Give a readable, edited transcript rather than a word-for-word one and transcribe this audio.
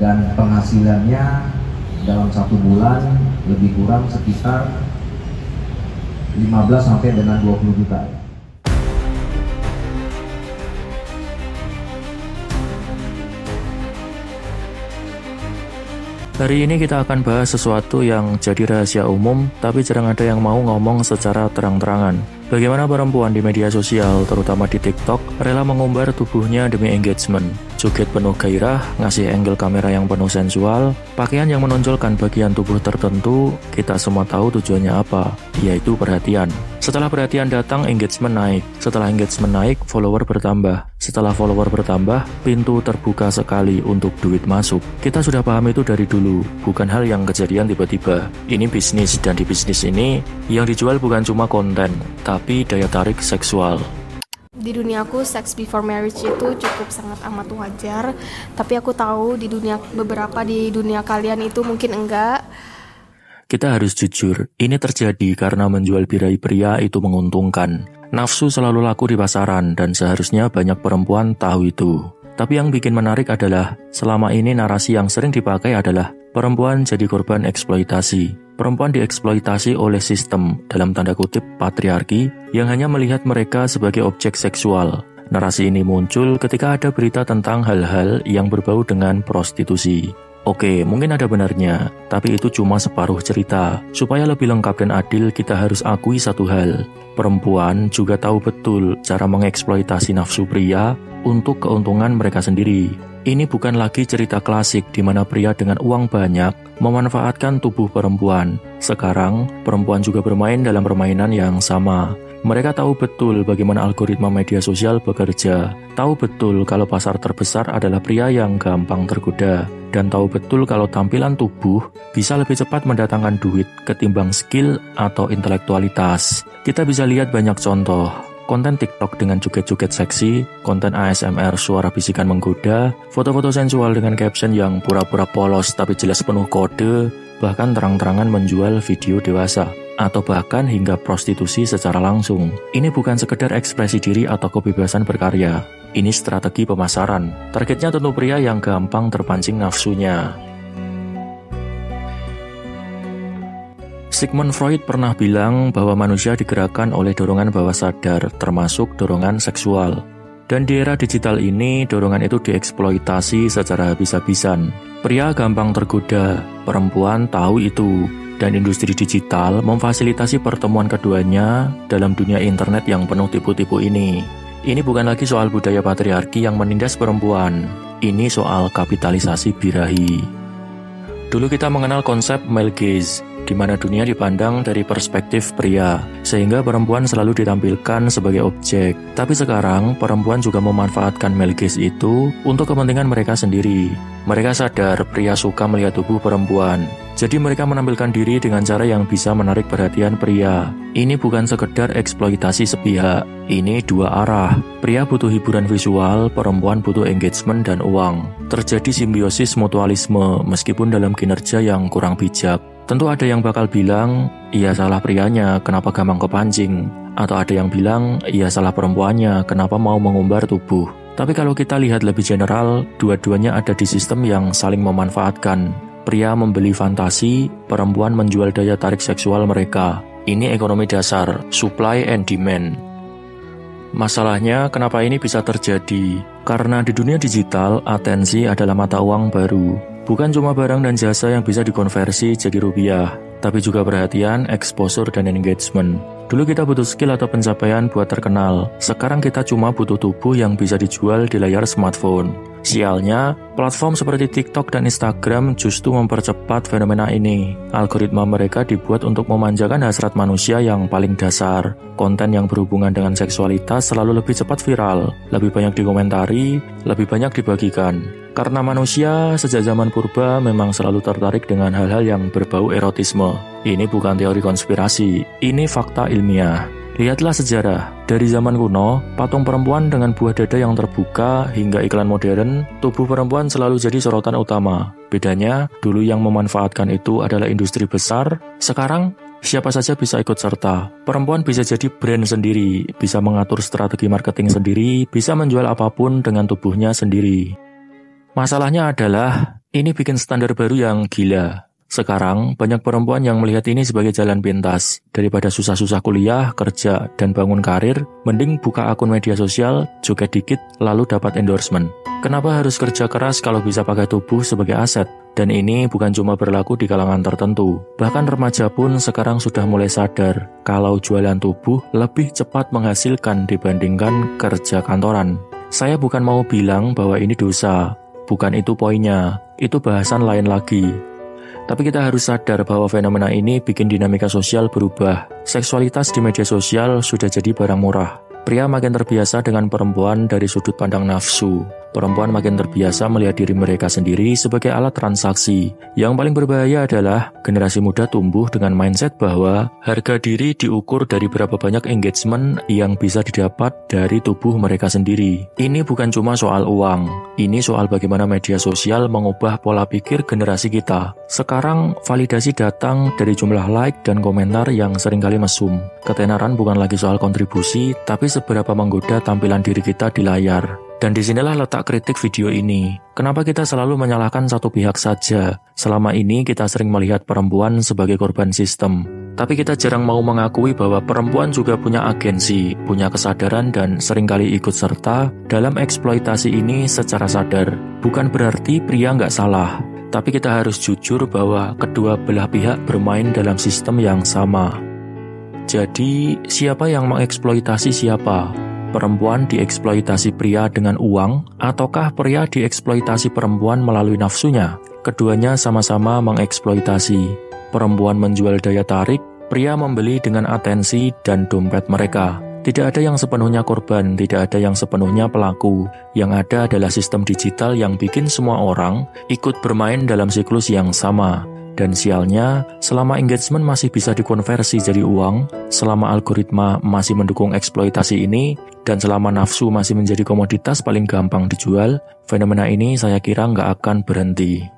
dan penghasilannya dalam 1 bulan lebih kurang sekitar 15 sampai dengan 20 juta. Hari ini kita akan bahas sesuatu yang jadi rahasia umum, tapi jarang ada yang mau ngomong secara terang-terangan. Bagaimana perempuan di media sosial, terutama di TikTok, rela mengumbar tubuhnya demi engagement. Joget penuh gairah, ngasih angle kamera yang penuh sensual, pakaian yang menonjolkan bagian tubuh tertentu, kita semua tahu tujuannya apa, yaitu perhatian. Setelah perhatian datang, engagement naik. Setelah engagement naik, follower bertambah. Setelah follower bertambah, pintu terbuka sekali untuk duit masuk. Kita sudah paham itu dari dulu, bukan hal yang kejadian tiba-tiba. Ini bisnis, dan di bisnis ini, yang dijual bukan cuma konten, tapi daya tarik seksual. Di dunia aku, sex before marriage itu cukup sangat amat wajar. Tapi aku tahu beberapa di dunia kalian itu mungkin enggak. Kita harus jujur, ini terjadi karena menjual birahi pria itu menguntungkan. Nafsu selalu laku di pasaran dan seharusnya banyak perempuan tahu itu. Tapi yang bikin menarik adalah, selama ini narasi yang sering dipakai adalah perempuan jadi korban eksploitasi. Perempuan dieksploitasi oleh sistem, dalam tanda kutip patriarki, yang hanya melihat mereka sebagai objek seksual. Narasi ini muncul ketika ada berita tentang hal-hal yang berbau dengan prostitusi. Oke, mungkin ada benarnya, tapi itu cuma separuh cerita. Supaya lebih lengkap dan adil, kita harus akui satu hal. Perempuan juga tahu betul cara mengeksploitasi nafsu pria untuk keuntungan mereka sendiri. Ini bukan lagi cerita klasik di mana pria dengan uang banyak memanfaatkan tubuh perempuan. Sekarang, perempuan juga bermain dalam permainan yang sama. Mereka tahu betul bagaimana algoritma media sosial bekerja, tahu betul kalau pasar terbesar adalah pria yang gampang tergoda, dan tahu betul kalau tampilan tubuh bisa lebih cepat mendatangkan duit ketimbang skill atau intelektualitas. Kita bisa lihat banyak contoh. Konten TikTok dengan joget-joget seksi, konten ASMR suara bisikan menggoda, foto-foto sensual dengan caption yang pura-pura polos tapi jelas penuh kode, bahkan terang-terangan menjual video dewasa, atau bahkan hingga prostitusi secara langsung. Ini bukan sekedar ekspresi diri atau kebebasan berkarya. Ini strategi pemasaran. Targetnya tentu pria yang gampang terpancing nafsunya. Sigmund Freud pernah bilang bahwa manusia digerakkan oleh dorongan bawah sadar, termasuk dorongan seksual. Dan di era digital ini, dorongan itu dieksploitasi secara habis-habisan. Pria gampang tergoda, perempuan tahu itu, dan industri digital memfasilitasi pertemuan keduanya dalam dunia internet yang penuh tipu-tipu ini. Ini bukan lagi soal budaya patriarki yang menindas perempuan, ini soal kapitalisasi birahi. Dulu kita mengenal konsep male gaze, di mana dunia dipandang dari perspektif pria, sehingga perempuan selalu ditampilkan sebagai objek. Tapi sekarang, perempuan juga memanfaatkan male gaze itu untuk kepentingan mereka sendiri. Mereka sadar pria suka melihat tubuh perempuan, jadi mereka menampilkan diri dengan cara yang bisa menarik perhatian pria. Ini bukan sekedar eksploitasi sepihak, ini dua arah. Pria butuh hiburan visual, perempuan butuh engagement dan uang. Terjadi simbiosis mutualisme, meskipun dalam kinerja yang kurang bijak. Tentu ada yang bakal bilang, iya salah prianya, kenapa gampang kepancing? Atau ada yang bilang, iya salah perempuannya, kenapa mau mengumbar tubuh? Tapi kalau kita lihat lebih general, dua-duanya ada di sistem yang saling memanfaatkan. Pria membeli fantasi, perempuan menjual daya tarik seksual mereka. Ini ekonomi dasar, supply and demand. Masalahnya, kenapa ini bisa terjadi? Karena di dunia digital, atensi adalah mata uang baru. Bukan cuma barang dan jasa yang bisa dikonversi jadi rupiah, tapi juga perhatian, exposure, dan engagement. Dulu kita butuh skill atau pencapaian buat terkenal. Sekarang kita cuma butuh tubuh yang bisa dijual di layar smartphone. Sialnya, platform seperti TikTok dan Instagram justru mempercepat fenomena ini. Algoritma mereka dibuat untuk memanjakan hasrat manusia yang paling dasar. Konten yang berhubungan dengan seksualitas selalu lebih cepat viral, lebih banyak dikomentari, lebih banyak dibagikan. Karena manusia sejak zaman purba memang selalu tertarik dengan hal-hal yang berbau erotisme. Ini bukan teori konspirasi, ini fakta ilmiah. Lihatlah sejarah, dari zaman kuno, patung perempuan dengan buah dada yang terbuka hingga iklan modern, tubuh perempuan selalu jadi sorotan utama. Bedanya, dulu yang memanfaatkan itu adalah industri besar, sekarang siapa saja bisa ikut serta. Perempuan bisa jadi brand sendiri, bisa mengatur strategi marketing sendiri, bisa menjual apapun dengan tubuhnya sendiri. Masalahnya adalah, Ini bikin standar baru yang gila. Sekarang, banyak perempuan yang melihat ini sebagai jalan pintas. Daripada susah-susah kuliah, kerja, dan bangun karir, mending buka akun media sosial, joget dikit, lalu dapat endorsement. Kenapa harus kerja keras kalau bisa pakai tubuh sebagai aset? Dan ini bukan cuma berlaku di kalangan tertentu. Bahkan remaja pun sekarang sudah mulai sadar kalau jualan tubuh lebih cepat menghasilkan dibandingkan kerja kantoran. Saya bukan mau bilang bahwa ini dosa. Bukan itu poinnya. Itu bahasan lain lagi. Tapi kita harus sadar bahwa fenomena ini bikin dinamika sosial berubah. Seksualitas di media sosial sudah jadi barang murah. Pria makin terbiasa dengan perempuan dari sudut pandang nafsu. Perempuan makin terbiasa melihat diri mereka sendiri sebagai alat transaksi. Yang paling berbahaya adalah generasi muda tumbuh dengan mindset bahwa harga diri diukur dari berapa banyak engagement yang bisa didapat dari tubuh mereka sendiri. Ini bukan cuma soal uang. Ini soal bagaimana media sosial mengubah pola pikir generasi kita. Sekarang validasi datang dari jumlah like dan komentar yang seringkali mesum. Ketenaran bukan lagi soal kontribusi, tapi seberapa menggoda tampilan diri kita di layar. Dan disinilah letak kritik video ini. Kenapa kita selalu menyalahkan satu pihak saja? Selama ini kita sering melihat perempuan sebagai korban sistem. Tapi kita jarang mau mengakui bahwa perempuan juga punya agensi, punya kesadaran dan seringkali ikut serta dalam eksploitasi ini secara sadar. Bukan berarti pria nggak salah. Tapi kita harus jujur bahwa kedua belah pihak bermain dalam sistem yang sama. Jadi, siapa yang mengeksploitasi siapa? Perempuan dieksploitasi pria dengan uang, ataukah pria dieksploitasi perempuan melalui nafsunya? Keduanya sama-sama mengeksploitasi. Perempuan menjual daya tarik, pria membeli dengan atensi dan dompet mereka. Tidak ada yang sepenuhnya korban, tidak ada yang sepenuhnya pelaku. Yang ada adalah sistem digital yang bikin semua orang ikut bermain dalam siklus yang sama. Dan sialnya, selama engagement masih bisa dikonversi jadi uang, selama algoritma masih mendukung eksploitasi ini, dan selama nafsu masih menjadi komoditas paling gampang dijual, fenomena ini saya kira nggak akan berhenti.